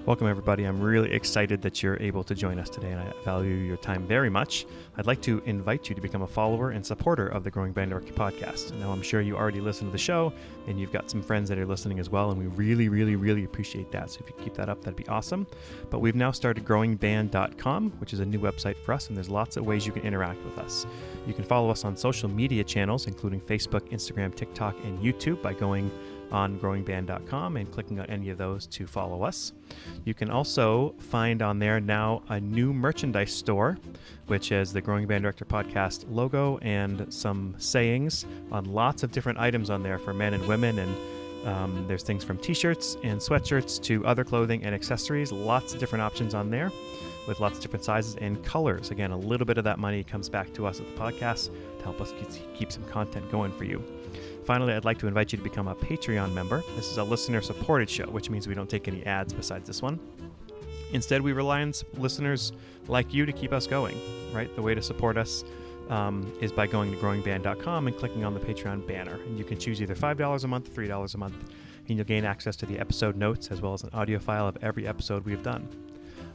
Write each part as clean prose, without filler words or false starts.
Welcome, everybody. I'm really excited that you're able to join us today, and I value your time very much. I'd like to invite you to become a follower and supporter of the Growing Band Director podcast. Now, I'm sure you already listen to the show, and you've got some friends that are listening as well, and we really appreciate that. So if you keep that up, that'd be awesome. But we've now started growingband.com, which is a new website for us, and there's lots of ways you can interact with us. You can follow us on social media channels, including Facebook, Instagram, TikTok, and YouTube by going on growingband.com and clicking on any of those to follow us. You can also find on there now a new merchandise store, which has the Growing Band Director podcast logo and some sayings on lots of different items on there for men and women. And there's things from t-shirts and sweatshirts to other clothing and accessories. Lots of different options on there with lots of different sizes and colors. Again, a little bit of that money comes back to us at the podcast to help us keep some content going for you. Finally, I'd like to invite you to become a Patreon member. This is a listener-supported show, which means we don't take any ads besides this one. Instead, we rely on listeners like you to keep us going, right? The way to support us is by going to growingband.com and clicking on the Patreon banner. And you can choose either $5 a month, $3 a month, and you'll gain access to the episode notes as well as an audio file of every episode we've done.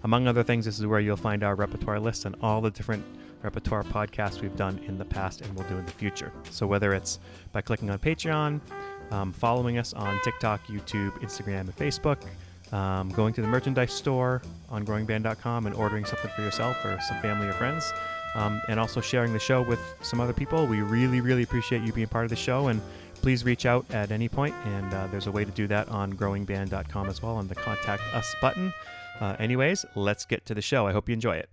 Among other things, this is where you'll find our repertoire list and all the different repertoire podcasts we've done in the past and will do in the future. So whether it's by clicking on Patreon, following us on TikTok, YouTube, Instagram, and Facebook, going to the merchandise store on growingband.com and ordering something for yourself or some family or friends, and also sharing the show with some other people. We really appreciate you being part of the show, and please reach out at any point, and there's a way to do that on growingband.com as well on the Contact Us button. Anyways, let's get to the show. I hope you enjoy it.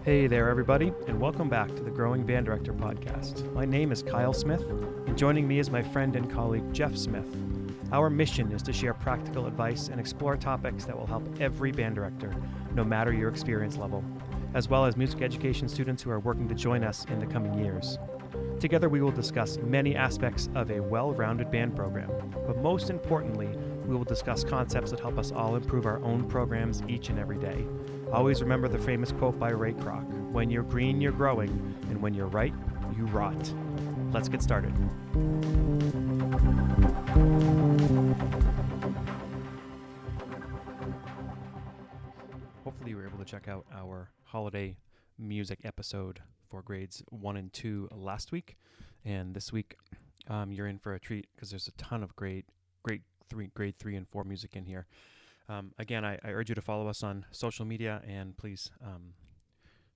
Hey there, everybody, and welcome back to the Growing Band Director podcast. My name is Kyle Smith, and joining me is my friend and colleague, Jeff Smith. Our mission is to share practical advice and explore topics that will help every band director, no matter your experience level, as well as music education students who are working to join us in the coming years. Together, we will discuss many aspects of a well-rounded band program, but most importantly, we will discuss concepts that help us all improve our own programs each and every day. Always remember the famous quote by Ray Kroc, "When you're green, you're growing, and when you're right, you rot." Let's get started. Hopefully you were able to check out our holiday music episode for grades 1 and 2 last week. And this week, you're in for a treat because there's a ton of grade 3 and 4 music in here. Again, I urge you to follow us on social media, and please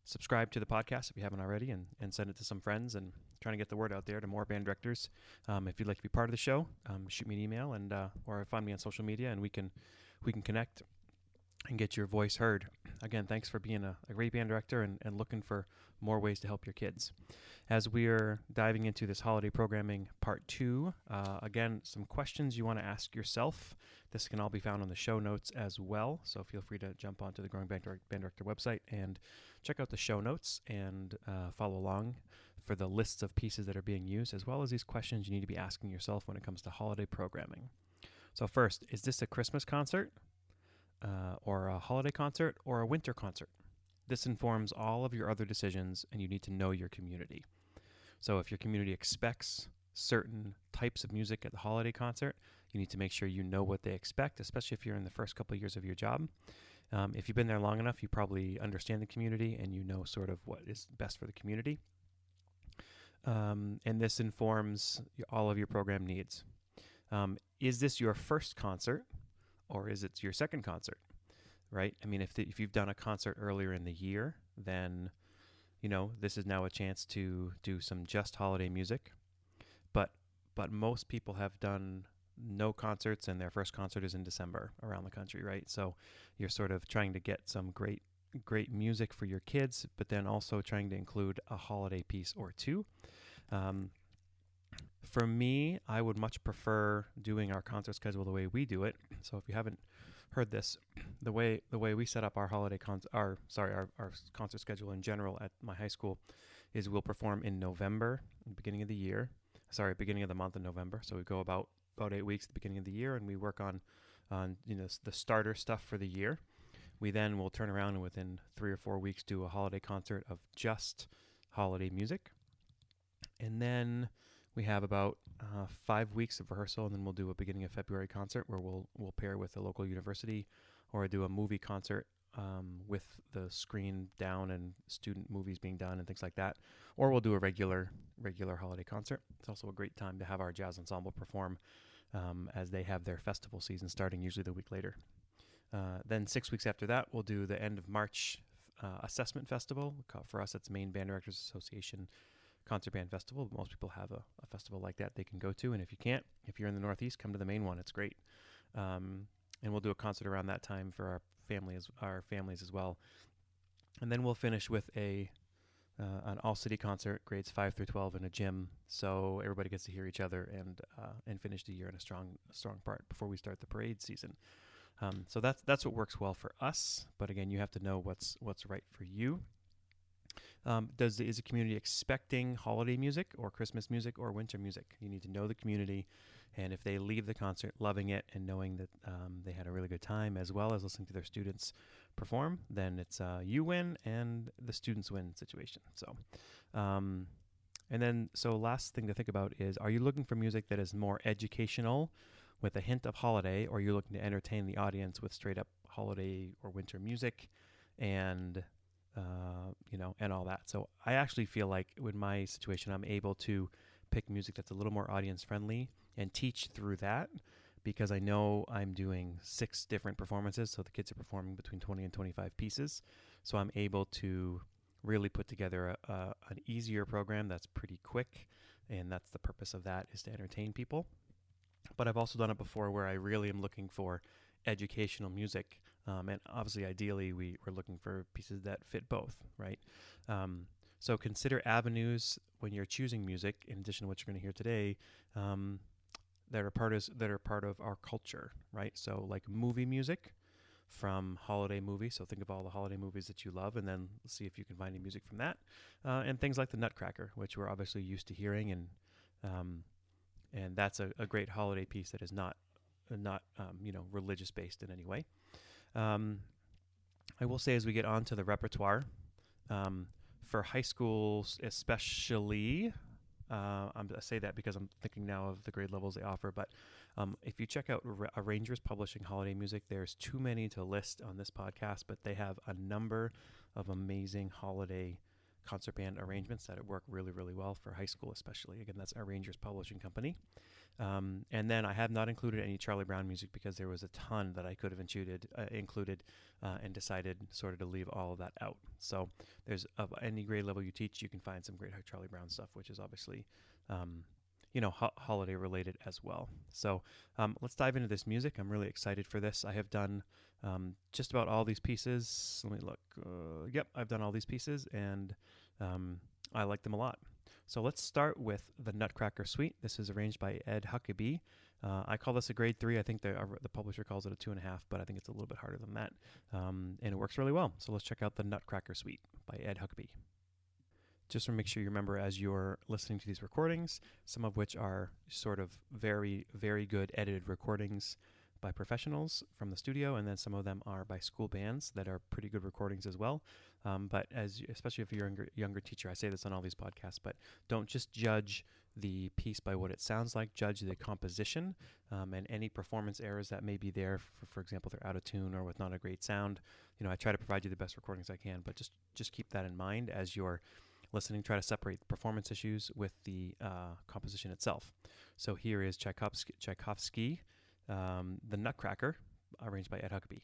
subscribe to the podcast if you haven't already, and send it to some friends, and trying to get the word out there to more band directors. If you'd like to be part of the show, shoot me an email and or find me on social media, and we can connect and get your voice heard. Again, thanks for being a great band director and looking for more ways to help your kids. As we're diving into this holiday programming part 2, again, some questions you want to ask yourself. This can all be found on the show notes as well, so feel free to jump onto the Growing Band Director website and check out the show notes and follow along for the lists of pieces that are being used, as well as these questions you need to be asking yourself when it comes to holiday programming. So first, is this a Christmas concert? Or a holiday concert, or a winter concert? This informs all of your other decisions, and you need to know your community. So if your community expects certain types of music at the holiday concert, you need to make sure you know what they expect, especially if you're in the first couple of years of your job. If you've been there long enough, you probably understand the community and you know sort of what is best for the community. And this informs all of your program needs. Is this your first concert? Or is it your second concert, right? I mean, if you've done a concert earlier in the year, then, this is now a chance to do some just holiday music. But most people have done no concerts, and their first concert is in December around the country, right? So you're sort of trying to get some great music for your kids, but then also trying to include a holiday piece or two. For me, I would much prefer doing our concert schedule the way we do it. So if you haven't heard this, the way we set up our our concert schedule in general at my high school is we'll perform in November, beginning of the month in November. So we go about 8 weeks at the beginning of the year, and we work on on the starter stuff for the year. We then will turn around and within 3 or 4 weeks do a holiday concert of just holiday music. And then we have about 5 weeks of rehearsal, and then we'll do a beginning of February concert where we'll pair with a local university, or do a movie concert with the screen down and student movies being done and things like that. Or we'll do a regular holiday concert. It's also a great time to have our jazz ensemble perform as they have their festival season starting usually the week later. Then 6 weeks after that, we'll do the end of March assessment festival. For us, it's Maine Band Directors Association Concert Band Festival. Most people have a festival like that they can go to, and if you can't, if you're in the Northeast, come to the main one. It's great. And we'll do a concert around that time for our families as well. And then we'll finish with an all-city concert, grades 5 through 12, in a gym, so everybody gets to hear each other and finish the year in a strong part before we start the parade season. So that's what works well for us. But again, you have to know what's right for you. Is the community expecting holiday music or Christmas music or winter music? You need to know the community, and if they leave the concert loving it and knowing that they had a really good time as well as listening to their students perform, then it's you win and the students win situation. So last thing to think about is, are you looking for music that is more educational with a hint of holiday, or you're looking to entertain the audience with straight up holiday or winter music and and all that? So I actually feel like with my situation, I'm able to pick music that's a little more audience friendly and teach through that, because I know I'm doing 6 different performances. So the kids are performing between 20 and 25 pieces. So I'm able to really put together an easier program that's pretty quick. And that's the purpose of that, is to entertain people. But I've also done it before where I really am looking for educational music. And obviously, ideally, we're looking for pieces that fit both, right? So consider avenues when you're choosing music, in addition to what you're going to hear today, that are part of our culture, right? So like movie music from holiday movies. So think of all the holiday movies that you love, and then see if you can find any music from that. And things like the Nutcracker, which we're obviously used to hearing, and that's a great holiday piece that is not religious based in any way. I will say, as we get on to the repertoire, for high schools especially, I say that because I'm thinking now of the grade levels they offer, but if you check out Arrangers Publishing holiday music, there's too many to list on this podcast, but they have a number of amazing holiday concert band arrangements that work really, really well for high school especially. Again, that's Arrangers Publishing Company. And then I have not included any Charlie Brown music because there was a ton that I could have included and decided sort of to leave all of that out. So there's any grade level you teach, you can find some great Charlie Brown stuff, which is obviously holiday related as well. So let's dive into this music. I'm really excited for this. I have done just about all these pieces. Let me look. Yep, I've done all these pieces, and I like them a lot. So let's start with the Nutcracker Suite. This is arranged by Ed Huckabee. I call this a grade 3. I think the publisher calls it a 2.5, but I think it's a little bit harder than that. And it works really well. So let's check out the Nutcracker Suite by Ed Huckabee. Just to make sure you remember as you're listening to these recordings, some of which are sort of very, very good edited recordings by professionals from the studio, and then some of them are by school bands that are pretty good recordings as well. But especially if you're a younger teacher, I say this on all these podcasts, but don't just judge the piece by what it sounds like. Judge the composition and any performance errors that may be there. For example, they're out of tune or with not a great sound. I try to provide you the best recordings I can, but just keep that in mind as you're listening. Try to separate the performance issues with the composition itself. So here is Tchaikovsky, the Nutcracker, arranged by Ed Huckabee.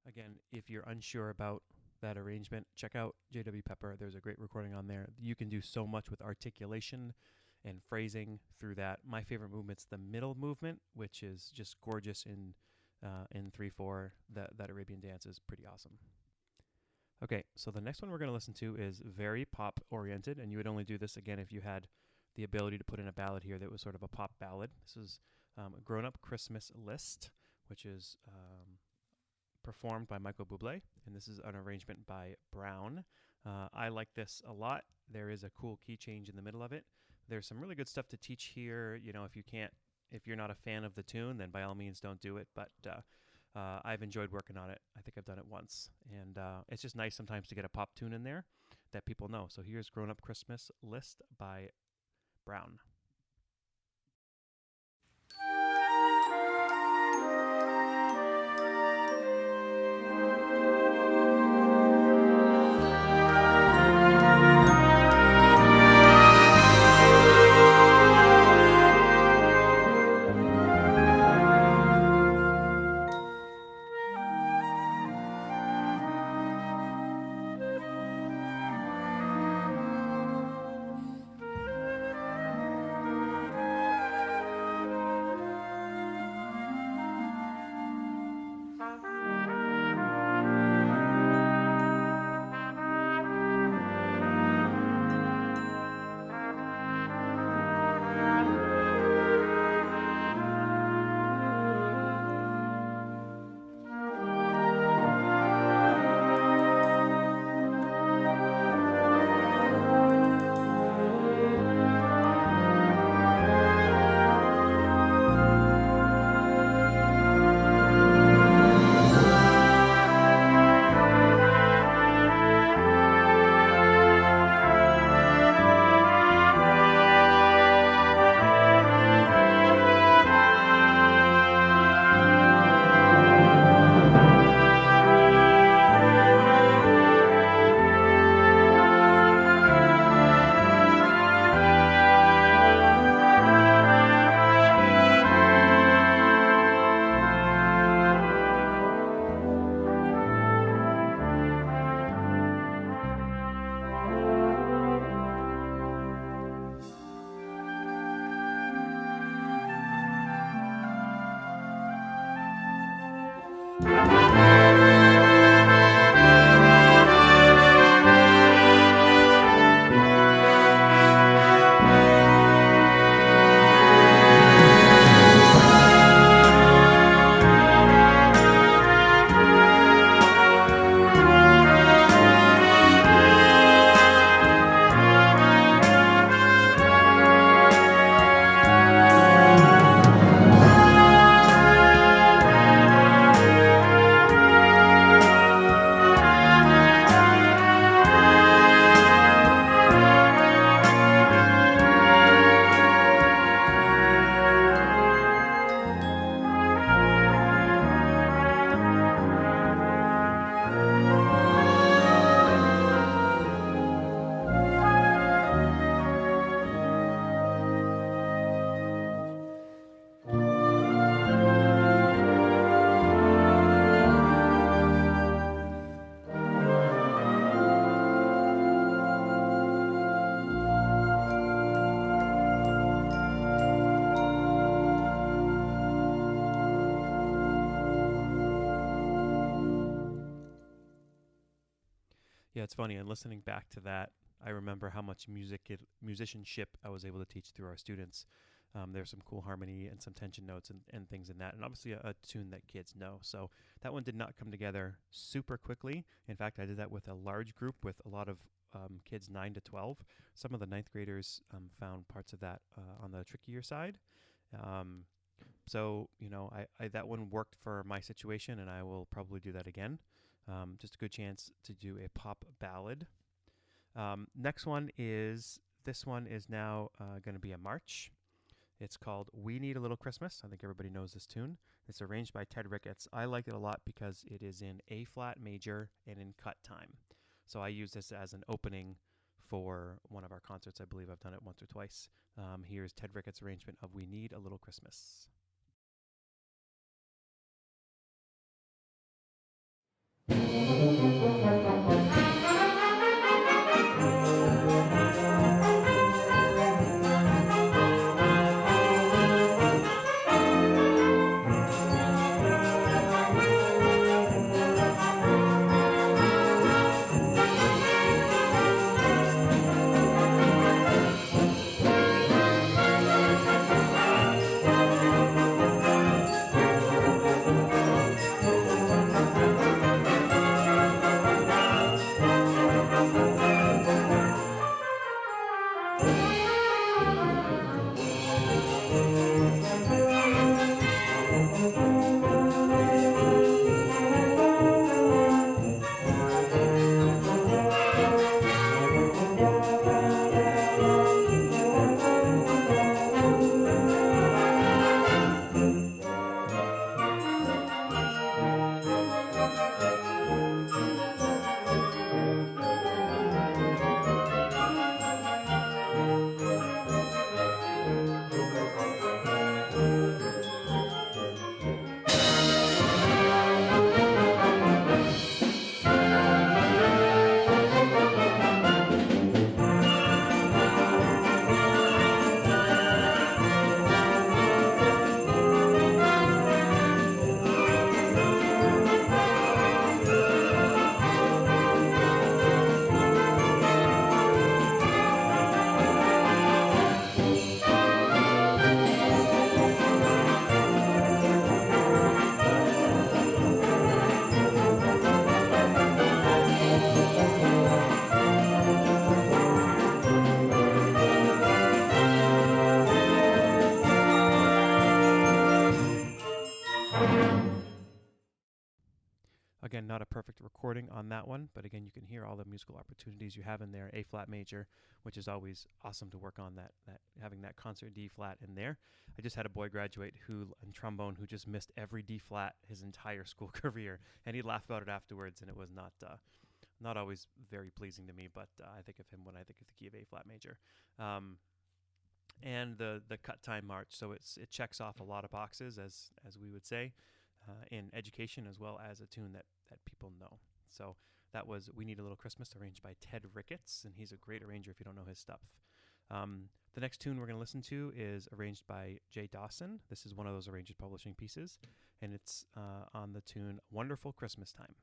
Again, if you're unsure about that arrangement, check out JW Pepper. There's a great recording on there. You can do so much with articulation and phrasing through that. My favorite movement's the middle movement, which is just gorgeous in 3/4. That Arabian dance is pretty awesome. Okay, so the next one we're going to listen to is very pop oriented, and you would only do this again if you had the ability to put in a ballad here that was sort of a pop ballad. This is a Grown Up Christmas List, which is performed by Michael Bublé, and this is an arrangement by Brown. I like this a lot. There is a cool key change in the middle of it. There's some really good stuff to teach here. You know, if you're not a fan of the tune, then by all means don't do it. But I've enjoyed working on it. I think I've done it once, and it's just nice sometimes to get a pop tune in there that people know. So here's Grown Up Christmas List by Brown. Yeah, it's funny. And listening back to that, I remember how much musicianship I was able to teach through our students. There's some cool harmony and some tension notes and things in that, and obviously a tune that kids know. So that one did not come together super quickly. In fact, I did that with a large group with a lot of kids 9 to 12. Some of the ninth graders found parts of that on the trickier side. So, that one worked for my situation, and I will probably do that again. Just a good chance to do a pop ballad. Next one is, this one is now going to be a march. It's called We Need a Little Christmas. I think everybody knows this tune. It's arranged by Ted Ricketts. I like it a lot because it is in A flat major and in cut time. So I use this as an opening for one of our concerts. I believe I've done it once or twice. Here's Ted Ricketts' arrangement of We Need a Little Christmas. Again, not a perfect recording on that one, but again, you can hear all the musical opportunities you have in there. A flat major, which is always awesome to work on, that having that concert D flat in there. I just had a boy graduate in trombone who just missed every D flat his entire school career, and he laughed about it afterwards, and it was not always very pleasing to me, but I think of him when I think of the key of A flat major. And the cut time march, so it checks off a lot of boxes, as we would say. In education, as well as a tune that people know. So that was We Need a Little Christmas, arranged by Ted Ricketts, and he's a great arranger if you don't know his stuff. The next tune we're going to listen to is arranged by Jay Dawson. This is one of those arranged publishing pieces, and it's on the tune Wonderful Christmas Time.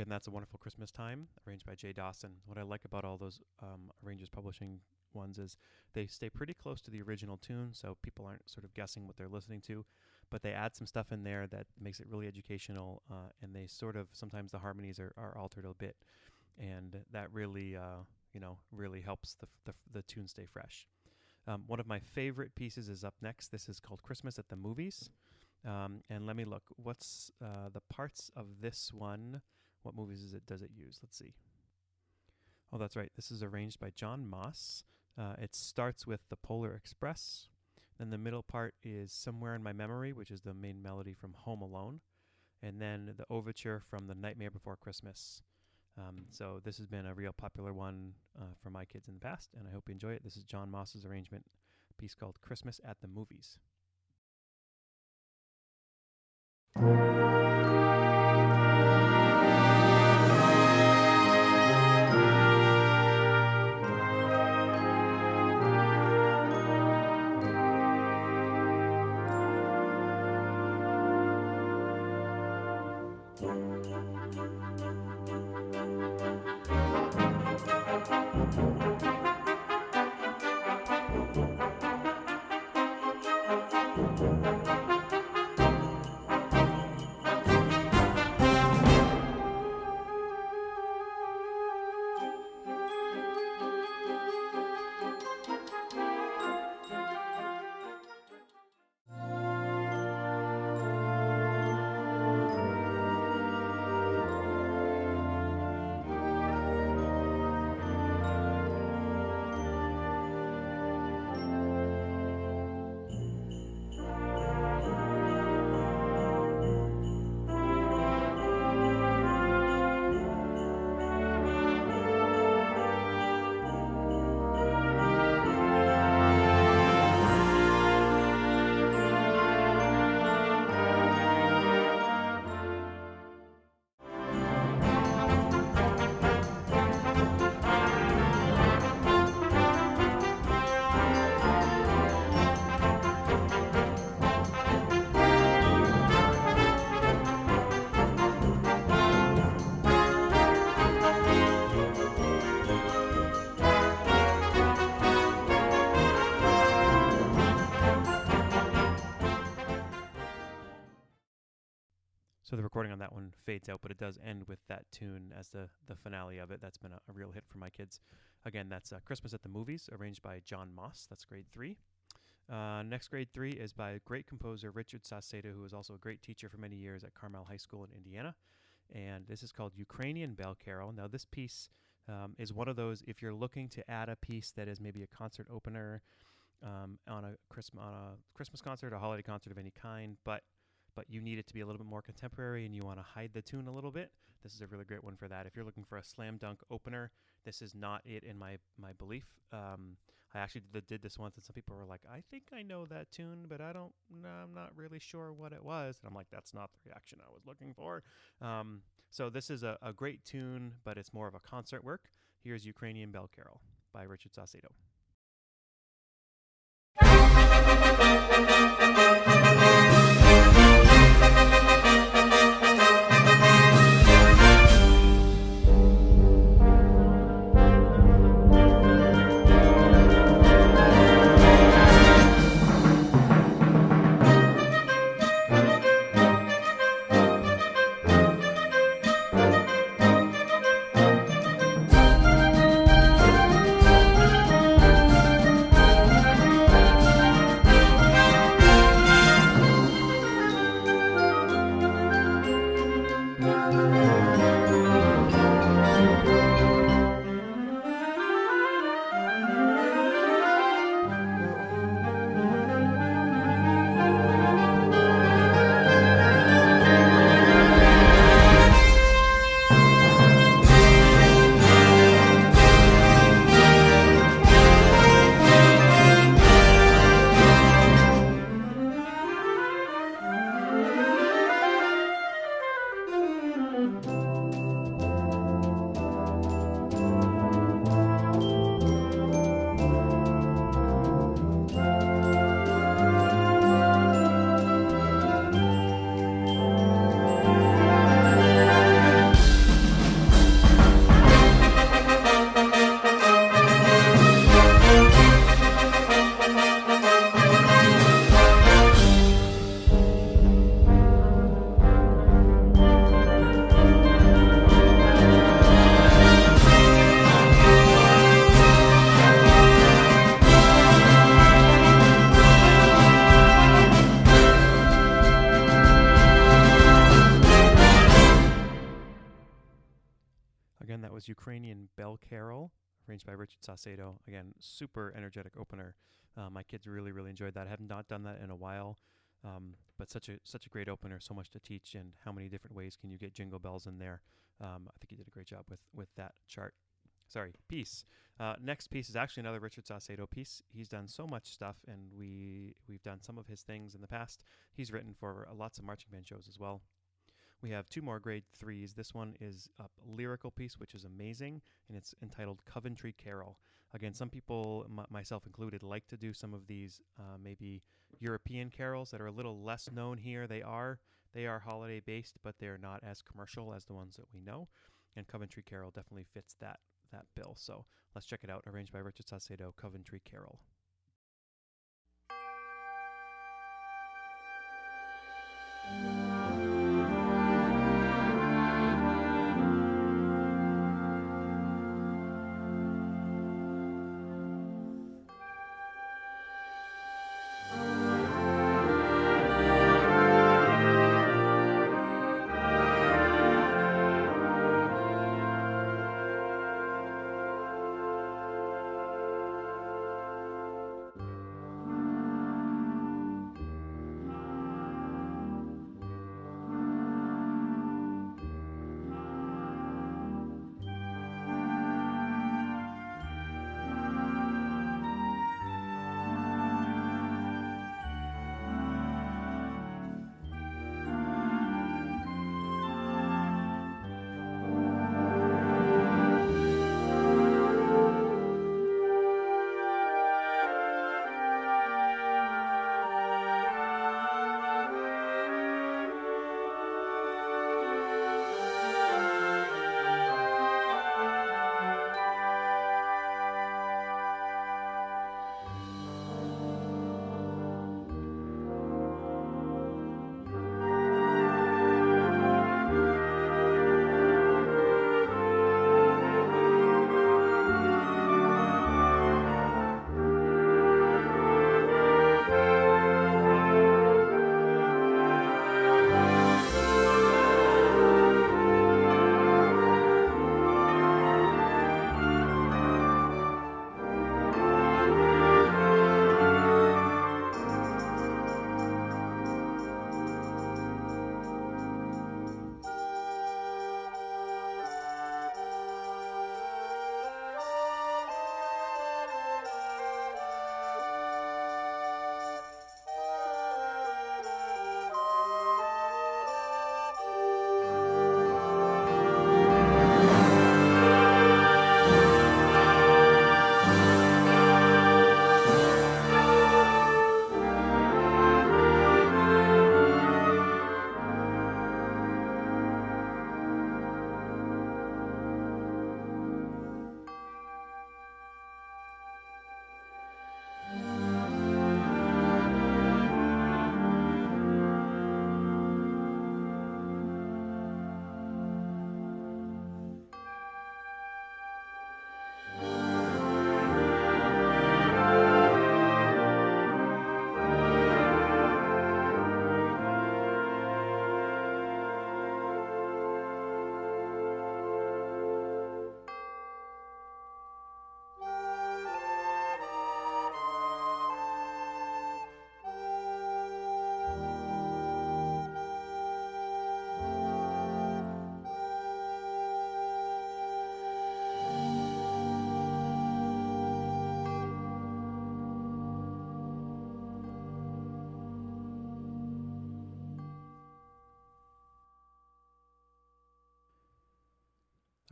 Again, that's A Wonderful Christmas Time, arranged by Jay Dawson. What I like about all those Arrangers Publishing ones is they stay pretty close to the original tune, so people aren't sort of guessing what they're listening to, but they add some stuff in there that makes it really educational, and they sort of, sometimes the harmonies are altered a bit, and that really, really helps the tune stay fresh. One of my favorite pieces is up next. This is called Christmas at the Movies. And let me look. What's the parts of this one? What movies does it use? Let's see. Oh, that's right. This is arranged by John Moss. It starts with The Polar Express. Then the middle part is Somewhere in My Memory, which is the main melody from Home Alone. And then the overture from The Nightmare Before Christmas. So this has been a real popular one for my kids in the past, and I hope you enjoy it. This is John Moss's arrangement, a piece called Christmas at the Movies. So the recording on that one fades out, but it does end with that tune as the finale of it. That's been a real hit for my kids. Again, that's Christmas at the Movies, arranged by John Moss. That's grade 3. Next grade 3 is by great composer Richard Saucedo, who was also a great teacher for many years at Carmel High School in Indiana. And this is called Ukrainian Bell Carol. Now this piece is one of those, if you're looking to add a piece that is maybe a concert opener on a Christmas concert, a holiday concert of any kind, but you need it to be a little bit more contemporary and you want to hide the tune a little bit, this is a really great one for that. If you're looking for a slam dunk opener, this is not it in my belief. I actually did this once and some people were like, I think I know that tune, but I'm not really sure what it was. And I'm like, that's not the reaction I was looking for. So this is a great tune, but it's more of a concert work. Here's Ukrainian Bell Carol by Richard Saucedo. Bell Carol, arranged by Richard Saucedo. Again, super energetic opener. My kids really, really enjoyed that. I have not done that in a while, but such a great opener, so much to teach, and how many different ways can you get jingle bells in there. I think he did a great job with that piece. Next piece is actually another Richard Saucedo piece. He's done so much stuff, and we've done some of his things in the past. He's written for lots of marching band shows as well. We have two more grade 3s. This one is a lyrical piece, which is amazing, and it's entitled Coventry Carol. Again, some people, myself included, like to do some of these maybe European carols that are a little less known here. They are holiday based, but they're not as commercial as the ones that we know. And Coventry Carol definitely fits that bill. So let's check it out. Arranged by Richard Saucedo, Coventry Carol.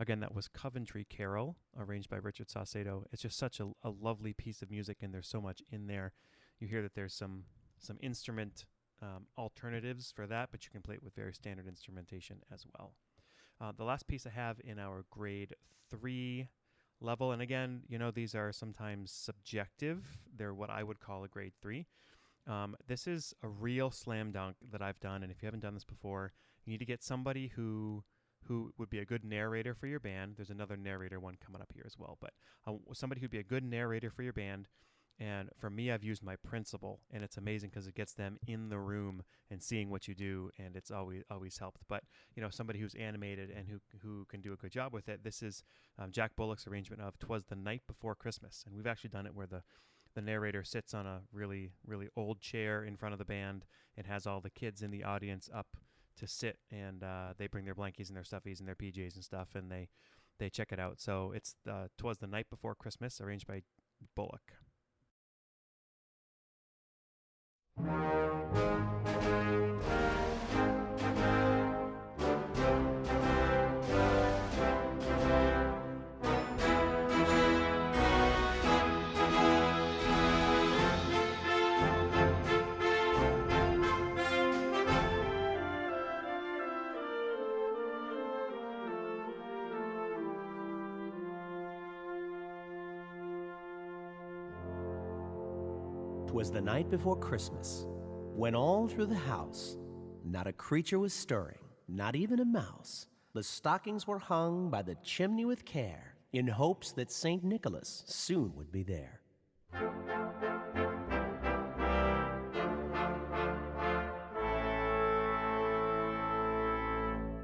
Again, that was Coventry Carol, arranged by Richard Saucedo. It's just such a lovely piece of music, and there's so much in there. You hear that there's some instrument alternatives for that, but you can play it with very standard instrumentation as well. The last piece I have in our grade 3 level, and again, these are sometimes subjective. They're what I would call a grade 3. This is a real slam dunk that I've done, and if you haven't done this before, you need to get somebody who would be a good narrator for your band. There's another narrator one coming up here as well, but somebody who'd be a good narrator for your band, And for me, I've used my principal, and it's amazing because it gets them in the room and seeing what you do, and it's always helped. But somebody who's animated and who can do a good job with it. This is Jack Bullock's arrangement of "'Twas the Night Before Christmas," and we've actually done it where the narrator sits on a really, really old chair in front of the band and has all the kids in the audience up to sit, and they bring their blankies and their stuffies and their PJs and stuff, and they check it out. So it's "'Twas the Night Before Christmas," arranged by Bullock. 'Twas the night before Christmas, when all through the house not a creature was stirring, not even a mouse. The stockings were hung by the chimney with care, in hopes that St. Nicholas soon would be there.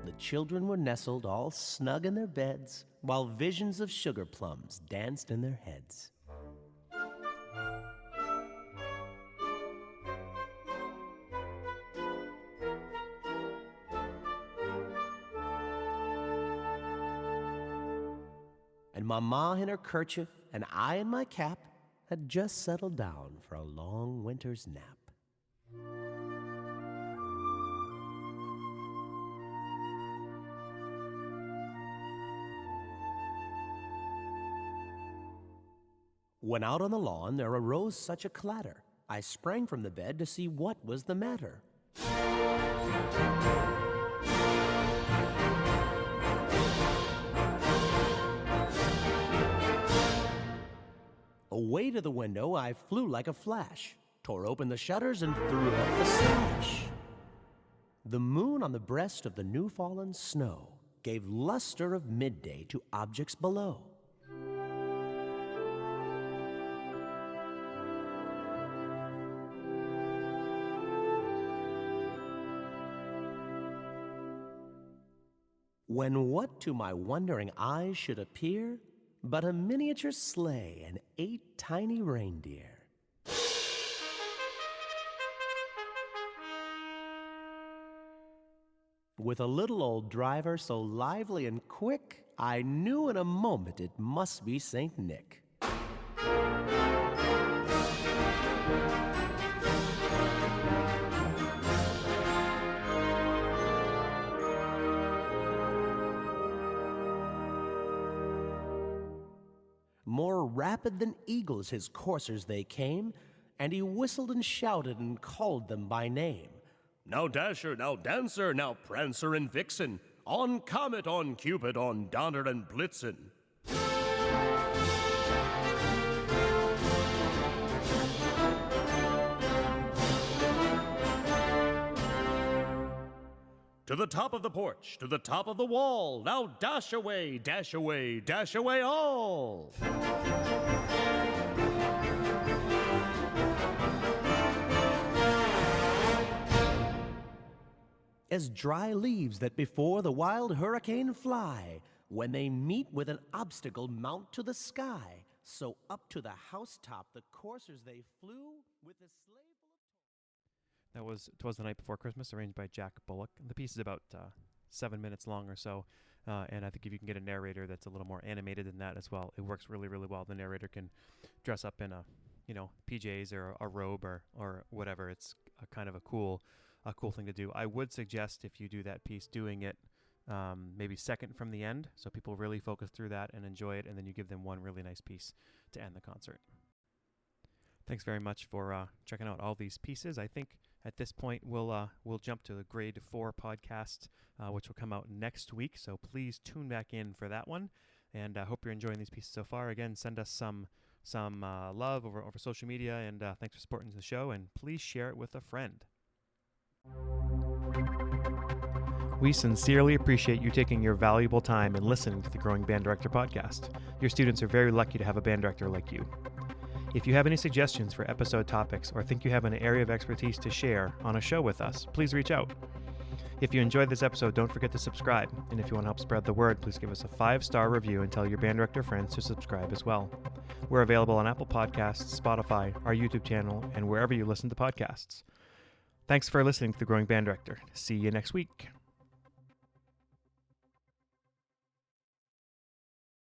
The children were nestled all snug in their beds, while visions of sugar plums danced in their heads. And Mama in her kerchief and I in my cap had just settled down for a long winter's nap. When out on the lawn there arose such a clatter, I sprang from the bed to see what was the matter. Away to the window I flew like a flash, tore open the shutters and threw up the sash. The moon on the breast of the new-fallen snow gave luster of midday to objects below. When what to my wondering eyes should appear but a miniature sleigh and 8 tiny reindeer. With a little old driver so lively and quick, I knew in a moment it must be St. Nick. More rapid than eagles his coursers they came, and he whistled and shouted and called them by name. Now Dasher, now Dancer, now Prancer and Vixen, on Comet, on Cupid, on Donner and Blitzen. To the top of the porch, to the top of the wall, now dash away, dash away, dash away all. As dry leaves that before the wild hurricane fly, when they meet with an obstacle mount to the sky, so up to the housetop the coursers they flew with the sleigh. That was "'Twas the Night Before Christmas," arranged by Jack Bullock. And the piece is about 7 minutes long or so, and I think if you can get a narrator that's a little more animated than that as well, it works really, really well. The narrator can dress up in PJs or a robe or whatever. It's a kind of a cool thing to do. I would suggest if you do that piece, doing it maybe second from the end, so people really focus through that and enjoy it, and then you give them one really nice piece to end the concert. Thanks very much for checking out all these pieces. I think at this point we'll jump to the Grade 4 podcast, which will come out next week. So please tune back in for that one. And I hope you're enjoying these pieces so far. Again, send us some love over social media, and thanks for supporting the show. And please share it with a friend. We sincerely appreciate you taking your valuable time and listening to the Growing Band Director podcast. Your students are very lucky to have a band director like you. If you have any suggestions for episode topics or think you have an area of expertise to share on a show with us, please reach out. If you enjoyed this episode, don't forget to subscribe. And if you want to help spread the word, please give us a 5-star review and tell your band director friends to subscribe as well. We're available on Apple Podcasts, Spotify, our YouTube channel, and wherever you listen to podcasts. Thanks for listening to The Growing Band Director. See you next week.